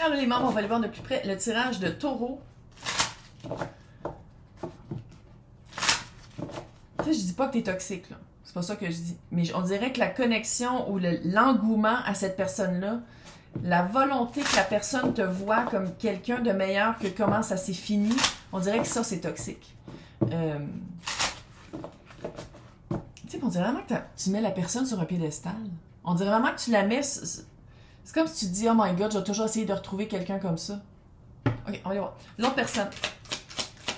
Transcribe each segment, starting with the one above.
Alors les membres, on va aller voir de plus près le tirage de Taureau. Tu sais, je dis pas que t'es toxique, là. C'est pas ça que je dis. Mais on dirait que la connexion ou l'engouement à cette personne-là, la volonté que la personne te voit comme quelqu'un de meilleur que comment ça s'est fini, on dirait que ça, c'est toxique. Tu sais, on dirait vraiment que tu mets la personne sur un piédestal. On dirait vraiment que tu la mets... C'est comme si tu te dis, oh my god, je vais toujours essayer de retrouver quelqu'un comme ça. Ok, on va aller voir. L'autre personne.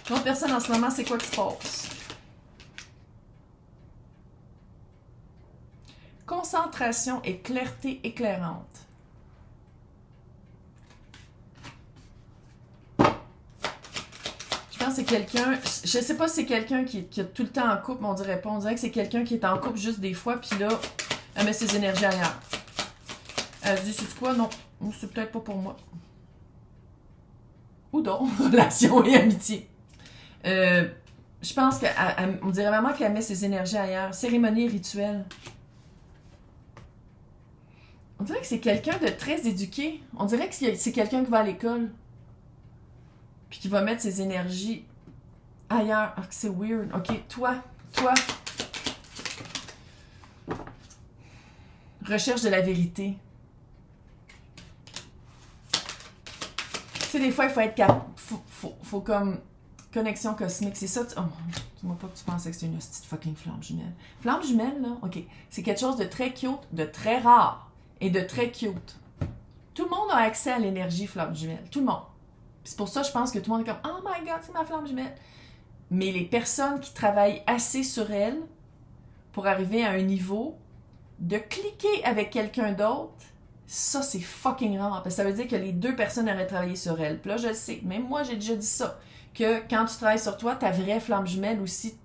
L'autre personne en ce moment, c'est quoi qui se passe? Concentration et clarté éclairante. Je pense que c'est quelqu'un... Je sais pas si c'est quelqu'un qui est tout le temps en couple, mais on dirait pas. On dirait que c'est quelqu'un qui est en couple juste des fois, puis là, elle met ses énergies ailleurs. Elle se dit, c'est quoi? Non, c'est peut-être pas pour moi. Ou donc, relation et amitié. Je pense qu'on dirait vraiment qu'elle met ses énergies ailleurs. Cérémonie rituelle. On dirait que c'est quelqu'un de très éduqué. On dirait que c'est quelqu'un qui va à l'école. Puis qui va mettre ses énergies ailleurs. Ah, c'est weird. Ok, toi. Recherche de la vérité. Tu sais, des fois, il faut être capable. Faut comme connexion cosmique. C'est ça. Oh, dis-moi pas que tu pensais que c'était une hostie de fucking flamme jumelle. Flamme jumelle, là, ok. C'est quelque chose de très cute, de très rare et de très cute. Tout le monde a accès à l'énergie flamme jumelle. Tout le monde. C'est pour ça, je pense que tout le monde est comme oh my god, c'est ma flamme jumelle. Mais les personnes qui travaillent assez sur elles pour arriver à un niveau de cliquer avec quelqu'un d'autre. Ça, c'est fucking rare. Parce que ça veut dire que les deux personnes auraient travaillé sur elle. Puis là, je le sais. Même moi, j'ai déjà dit ça. Que quand tu travailles sur toi, ta vraie flamme jumelle aussi.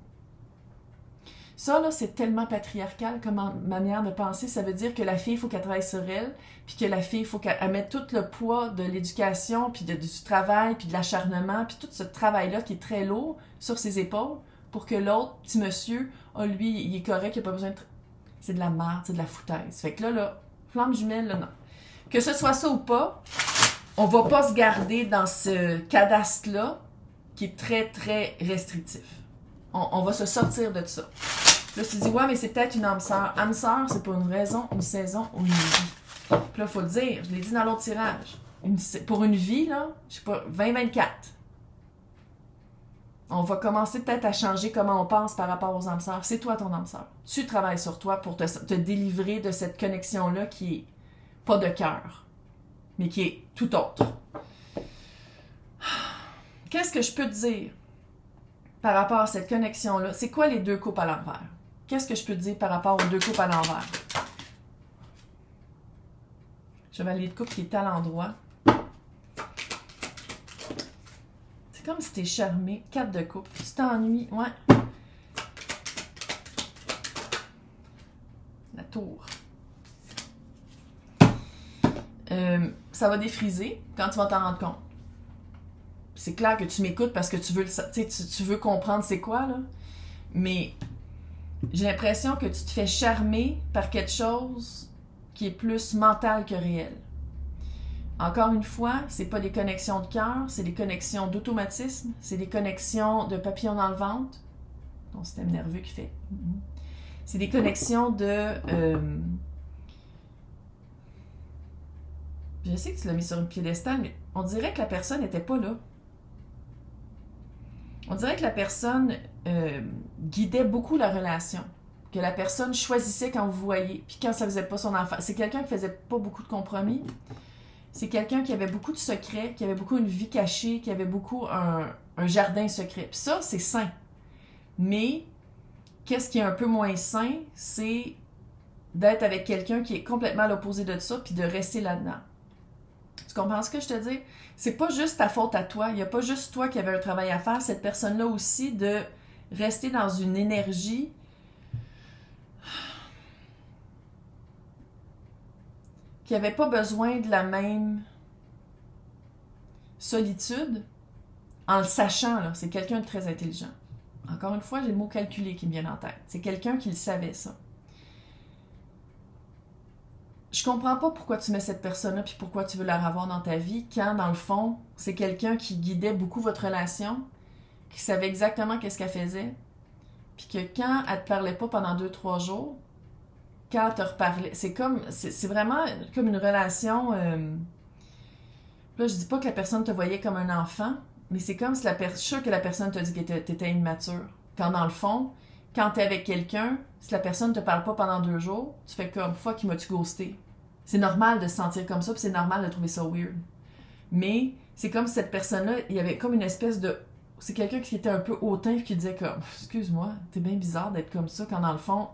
Ça, là, c'est tellement patriarcal comme manière de penser. Ça veut dire que la fille, il faut qu'elle travaille sur elle. Puis que la fille, il faut qu'elle mette tout le poids de l'éducation, puis du travail, puis de l'acharnement, puis tout ce travail-là qui est très lourd sur ses épaules pour que l'autre, petit monsieur, lui, il est correct, il n'a pas besoin de... C'est de la merde, c'est de la foutaise. Fait que là, flamme jumelle, là, non. Que ce soit ça ou pas, on va pas se garder dans ce cadastre-là qui est très, très restrictif. On va se sortir de ça. Là, tu te dis, ouais, mais c'est peut-être une âme sœur. Âme sœur, c'est pour une raison, une saison ou une vie. Puis là, il faut le dire, je l'ai dit dans l'autre tirage. Pour une vie, là, je sais pas, 2024. On va commencer peut-être à changer comment on pense par rapport aux âmes sœurs. C'est toi ton âme sœur. Tu travailles sur toi pour te délivrer de cette connexion-là qui est pas de cœur, mais qui est tout autre. Qu'est-ce que je peux te dire par rapport à cette connexion-là? C'est quoi les deux coupes à l'envers? Qu'est-ce que je peux te dire par rapport aux deux coupes à l'envers? Chevalier de coupe qui est à l'endroit. C'est comme si t'es charmé. 4 de coupe. Tu t'ennuies. Ouais. La tour. Ça va défriser quand tu vas t'en rendre compte. C'est clair que tu m'écoutes parce que tu veux comprendre c'est quoi, là. Mais j'ai l'impression que tu te fais charmer par quelque chose qui est plus mental que réel. Encore une fois, c'est pas des connexions de cœur, c'est des connexions d'automatisme, c'est des connexions de papillon dans le ventre, ton système nerveux qui fait. C'est des connexions de... Je sais que tu l'as mis sur une piédestal, mais on dirait que la personne n'était pas là. On dirait que la personne guidait beaucoup la relation. Que la personne choisissait quand vous voyez, puis quand ça faisait pas son affaire. C'est quelqu'un qui faisait pas beaucoup de compromis. C'est quelqu'un qui avait beaucoup de secrets, qui avait beaucoup une vie cachée, qui avait beaucoup un jardin secret. Puis ça, c'est sain. Mais, qu'est-ce qui est un peu moins sain, c'est d'être avec quelqu'un qui est complètement à l'opposé de ça, puis de rester là-dedans. Tu comprends ce que je te dis? C'est pas juste ta faute à toi. Il n'y a pas juste toi qui avait un travail à faire. Cette personne-là aussi, de rester dans une énergie qui n'avait pas besoin de la même solitude en le sachant. Là, c'est quelqu'un de très intelligent. Encore une fois, j'ai le mot calculé qui me vient en tête. C'est quelqu'un qui le savait, ça. je comprends pas pourquoi tu mets cette personne-là puis pourquoi tu veux la revoir dans ta vie quand, dans le fond, c'est quelqu'un qui guidait beaucoup votre relation, qui savait exactement qu'est-ce qu'elle faisait, puis que quand elle te parlait pas pendant 2-3 jours, quand elle te reparlait, c'est vraiment comme une relation, là je dis pas que la personne te voyait comme un enfant, mais c'est comme si je suis sûre que la personne te dit que t'étais immature. Quand dans le fond, quand t'es avec quelqu'un, si la personne te parle pas pendant 2 jours, tu fais comme fuck, il m'a-tu ghosté. C'est normal de se sentir comme ça, puis c'est normal de trouver ça weird. Mais c'est comme si cette personne-là, il y avait comme une espèce de... C'est quelqu'un qui était un peu hautain et qui disait comme excuse-moi, t'es bien bizarre d'être comme ça, quand dans le fond,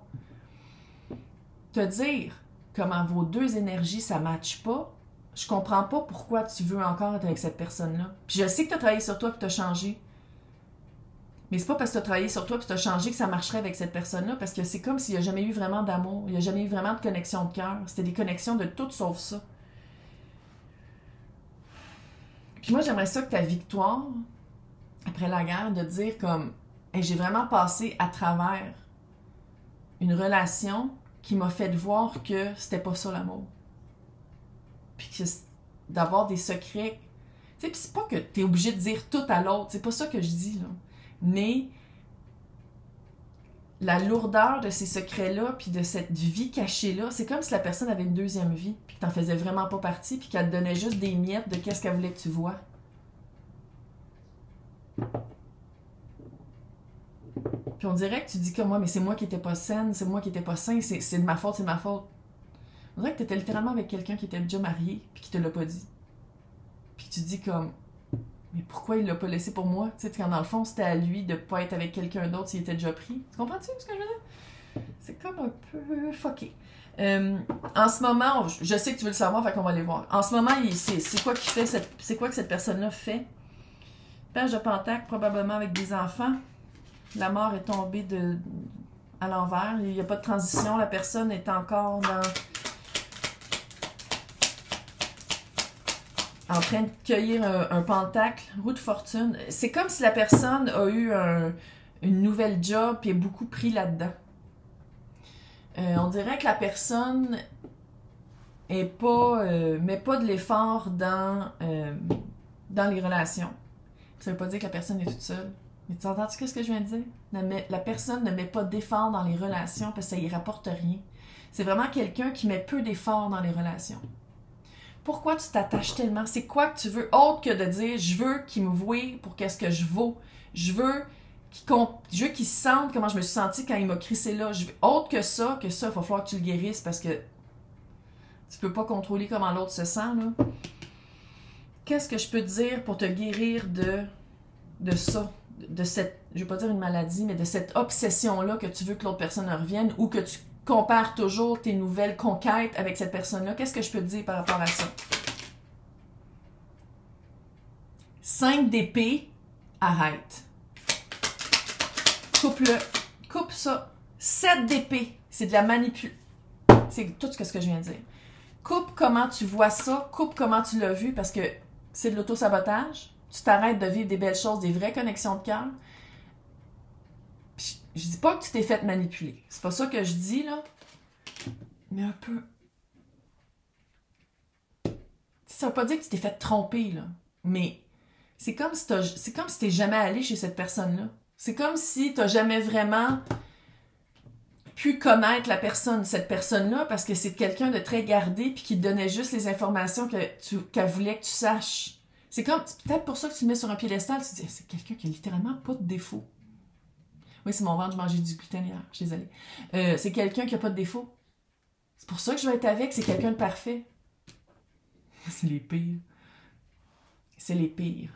te dire comment vos deux énergies ça matche pas, je comprends pas pourquoi tu veux encore être avec cette personne-là. Puis je sais que t'as travaillé sur toi et que t'as changé. Mais c'est pas parce que t'as travaillé sur toi et que t'as changé que ça marcherait avec cette personne-là, parce que c'est comme s'il n'y a jamais eu vraiment d'amour, il n'y a jamais eu vraiment de connexion de cœur. C'était des connexions de tout sauf ça. Puis moi, j'aimerais ça que ta victoire, après la guerre, de dire comme hey, j'ai vraiment passé à travers une relation qui m'a fait voir que c'était pas ça l'amour. Puis que d'avoir des secrets. Tu sais, puis c'est pas que t'es obligé de dire tout à l'autre, c'est pas ça que je dis, là. Mais la lourdeur de ces secrets-là, puis de cette vie cachée-là, c'est comme si la personne avait une deuxième vie, puis que t'en faisais vraiment pas partie, puis qu'elle te donnait juste des miettes de qu'est-ce qu'elle voulait que tu vois. Puis on dirait que tu dis comme moi, mais c'est moi qui étais pas saine, c'est moi qui étais pas sain, c'est de ma faute, c'est de ma faute. On dirait que t'étais littéralement avec quelqu'un qui était déjà marié, puis qui te l'a pas dit. Puis tu dis comme, mais pourquoi il l'a pas laissé pour moi? Tu sais, quand dans le fond, c'était à lui de pas être avec quelqu'un d'autre s'il était déjà pris. Tu comprends-tu ce que je veux dire? C'est comme un peu fucké. En ce moment, je sais que tu veux le savoir, fait qu'on va aller voir. En ce moment, c'est quoi qui fait c'est quoi que cette personne-là fait? Page de Pentacle, probablement avec des enfants. La mort est tombée à l'envers. Il n'y a pas de transition. La personne est encore en train de cueillir un pentacle, roue de fortune. C'est comme si la personne a eu une nouvelle job et est beaucoup pris là-dedans. On dirait que la personne met pas de l'effort dans les relations. Ça veut pas dire que la personne est toute seule. Mais tu entends-tu ce que je viens de dire? La personne ne met pas d'effort dans les relations parce que ça y rapporte rien. C'est vraiment quelqu'un qui met peu d'effort dans les relations. Pourquoi tu t'attaches tellement? C'est quoi que tu veux? Autre que de dire, je veux qu'il me voie pour qu'est-ce que je vaux. Je veux qu'il sente comment je me suis sentie quand il m'a crissé là. Autre que ça, il va falloir que tu le guérisses parce que tu peux pas contrôler comment l'autre se sent, là. Qu'est-ce que je peux te dire pour te guérir de ça? De cette, je vais pas dire une maladie, mais de cette obsession-là que tu veux que l'autre personne revienne ou que tu compares toujours tes nouvelles conquêtes avec cette personne-là. Qu'est-ce que je peux te dire par rapport à ça? 5 d'épée, arrête. Coupe-le. Coupe ça. 7 d'épée, c'est de la manipulation. C'est tout ce que je viens de dire. Coupe comment tu vois ça, coupe comment tu l'as vu, parce que c'est de l'auto-sabotage. Tu t'arrêtes de vivre des belles choses, des vraies connexions de cœur. Je dis pas que tu t'es fait manipuler. C'est pas ça que je dis, là. Mais un peu. Ça veut pas dire que tu t'es fait tromper, là. Mais c'est comme si t'es jamais allé chez cette personne-là. C'est comme si t'as jamais vraiment pu connaître cette personne-là, parce que c'est quelqu'un de très gardé puis qui te donnait juste les informations qu'elle voulait que tu saches. C'est peut-être pour ça que tu le mets sur un piédestal, tu te dis, c'est quelqu'un qui a littéralement pas de défaut. Oui, c'est mon ventre, je mangeais du gluten hier, je suis désolée. C'est quelqu'un qui a pas de défaut. C'est pour ça que je vais être avec, c'est quelqu'un de parfait. C'est les pires. C'est les pires.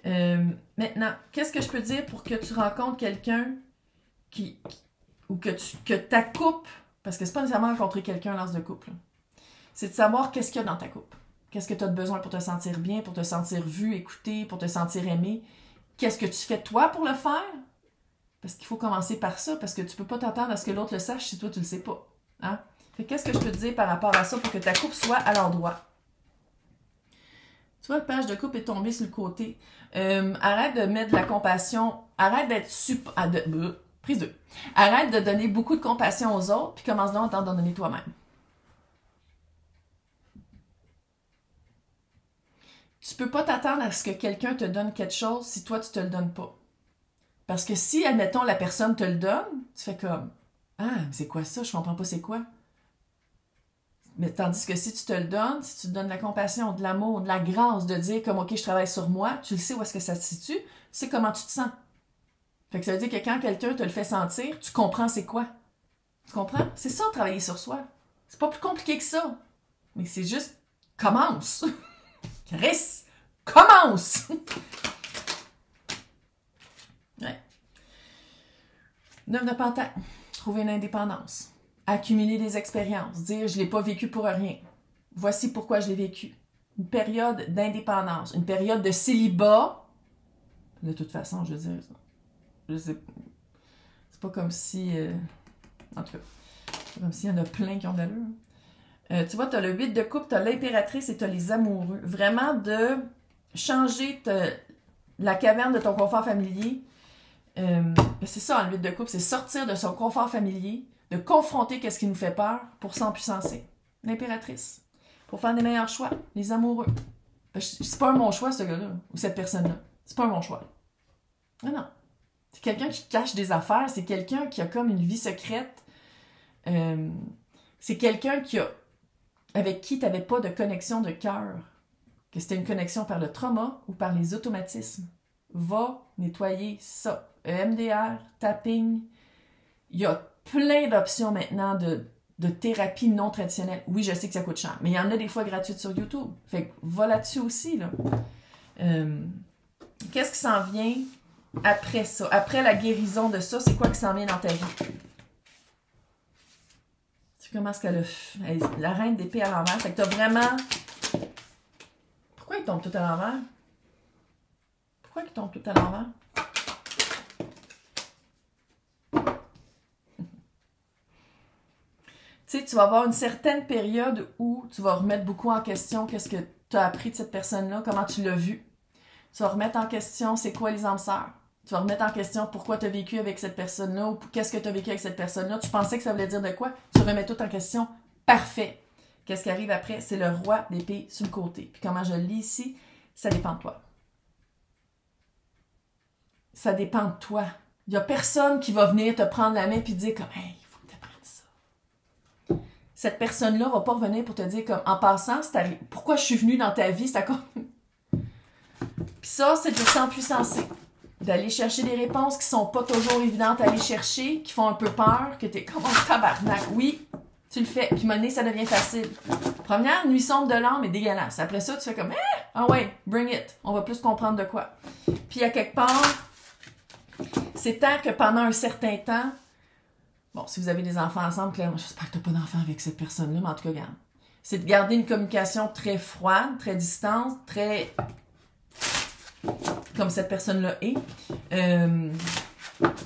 Maintenant, qu'est-ce que je peux dire pour que tu rencontres quelqu'un ou que ta couple, parce que c'est pas nécessairement rencontrer quelqu'un lors de couple, c'est de savoir qu'est-ce qu'il y a dans ta couple. Qu'est-ce que tu as besoin pour te sentir bien, pour te sentir vu, écouté, pour te sentir aimé. Qu'est-ce que tu fais toi pour le faire? Parce qu'il faut commencer par ça, parce que tu peux pas t'attendre à ce que l'autre le sache si toi tu le sais pas. Hein? Fait qu'est-ce que je peux te dire par rapport à ça pour que ta coupe soit à l'endroit? Tu vois, le page de coupe est tombé sur le côté. Arrête de mettre de la compassion. Arrête d'être prise 2. Arrête de donner beaucoup de compassion aux autres, puis commence donc à t'en donner toi-même. peux pas t'attendre à ce que quelqu'un te donne quelque chose si toi, tu te le donnes pas. Parce que si, admettons, la personne te le donne, tu fais comme « Ah, c'est quoi ça? Je comprends pas c'est quoi. » Mais tandis que si tu te le donnes, si tu te donnes de la compassion, de l'amour, de la grâce, de dire comme « Ok, je travaille sur moi », tu le sais où est-ce que ça se situe, tu sais comment tu te sens. Fait que ça veut dire que quand quelqu'un te le fait sentir, tu comprends c'est quoi. Tu comprends? C'est ça, travailler sur soi. C'est pas plus compliqué que ça. Mais c'est juste « Commence! » Chris, commence! Ouais. 9 de Pentacle. Trouver une indépendance. Accumuler des expériences. Dire je l'ai pas vécu pour rien. Voici pourquoi je l'ai vécu. Une période d'indépendance. Une période de célibat. De toute façon, je veux dire, je sais, c'est pas comme si... en tout cas, c'est comme s'il y en a plein qui ont de l'allure. Tu vois, tu as le 8 de coupe, tu as l'impératrice et tu as les amoureux. Vraiment de changer la caverne de ton confort familier. C'est ça, le 8 de coupe, c'est sortir de son confort familier, de confronter qu'est-ce qui nous fait peur pour s'empuissancer. L'impératrice. Pour faire des meilleurs choix. Les amoureux. C'est pas un bon choix, ce gars-là, ou cette personne-là. C'est pas un bon choix. Non, non. C'est quelqu'un qui cache des affaires, c'est quelqu'un qui a comme une vie secrète. C'est quelqu'un avec qui tu n'avais pas de connexion de cœur. Que c'était une connexion par le trauma ou par les automatismes. Va nettoyer ça. EMDR, tapping. Il y a plein d'options maintenant de thérapie non traditionnelle. Oui, je sais que ça coûte cher, mais il y en a des fois gratuites sur YouTube. Fait que va là-dessus aussi, là. Qu'est-ce qui s'en vient après ça? Après la guérison de ça, c'est quoi qui s'en vient dans ta vie? Tu commences qu'elle a la reine d'épée à l'envers. Fait que t'as vraiment... Pourquoi il tombe tout à l'envers? Pourquoi il tombe tout à l'envers? Tu sais, tu vas avoir une certaine période où tu vas remettre beaucoup en question qu'est-ce que tu as appris de cette personne-là, comment tu l'as vu. Tu vas remettre en question c'est quoi les âmes sœurs. Tu vas remettre en question pourquoi tu as vécu avec cette personne-là ou qu'est-ce que tu as vécu avec cette personne-là. Tu pensais que ça voulait dire de quoi? Tu remets tout en question. Parfait. Qu'est-ce qui arrive après? C'est le roi d'épée sur le côté. Puis comment je le lis ici, ça dépend de toi. Ça dépend de toi. Il n'y a personne qui va venir te prendre la main et dire comme « Hey, il faut que tu apprennes ça. » Cette personne-là ne va pas revenir pour te dire comme « En passant, pourquoi je suis venue dans ta vie? » C'est comme... Puis ça, c'est de s'empuissancer. D'aller chercher des réponses qui sont pas toujours évidentes à aller chercher, qui font un peu peur, que t'es comme un tabarnak. Oui, tu le fais. Puis, à un moment donné, ça devient facile. Première nuit sombre de l'âme est dégueulasse. Après ça, tu fais comme, ah ouais, bring it. On va plus comprendre de quoi. Puis, à quelque part, c'est tant que pendant un certain temps, bon, si vous avez des enfants ensemble, clairement, j'espère que t'as pas d'enfants avec cette personne-là, mais en tout cas, regarde. C'est de garder une communication très froide, très distante, très... comme cette personne-là est,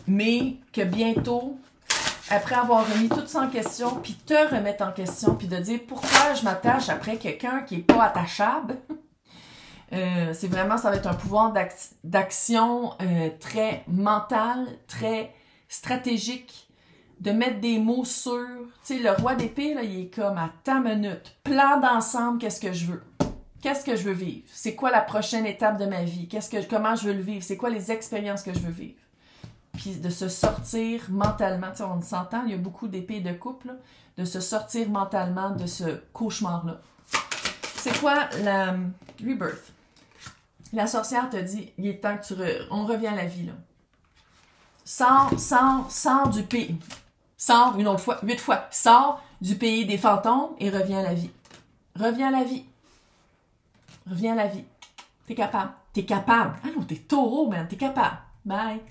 mais que bientôt, après avoir remis tout ça en question, puis te remettre en question, puis de dire pourquoi je m'attache après quelqu'un qui n'est pas attachable, c'est vraiment, ça va être un pouvoir d'action très mental, très stratégique, de mettre des mots sur, tu sais, le roi d'épée, là, il est comme à ta minute, plan d'ensemble, qu'est-ce que je veux? Qu'est-ce que je veux vivre? C'est quoi la prochaine étape de ma vie? Comment je veux le vivre? C'est quoi les expériences que je veux vivre? Puis de se sortir mentalement, tu sais, on s'entend, il y a beaucoup d'épées de couple, là, de se sortir mentalement de ce cauchemar-là. C'est quoi la rebirth? La sorcière te dit, il est temps que on revient à la vie, là. Sors du pays. Sors une autre fois, 8 fois. Sors du pays des fantômes et reviens à la vie. Reviens à la vie. Reviens à la vie. T'es capable. T'es capable. Ah non, t'es taureau, man. T'es capable. Bye.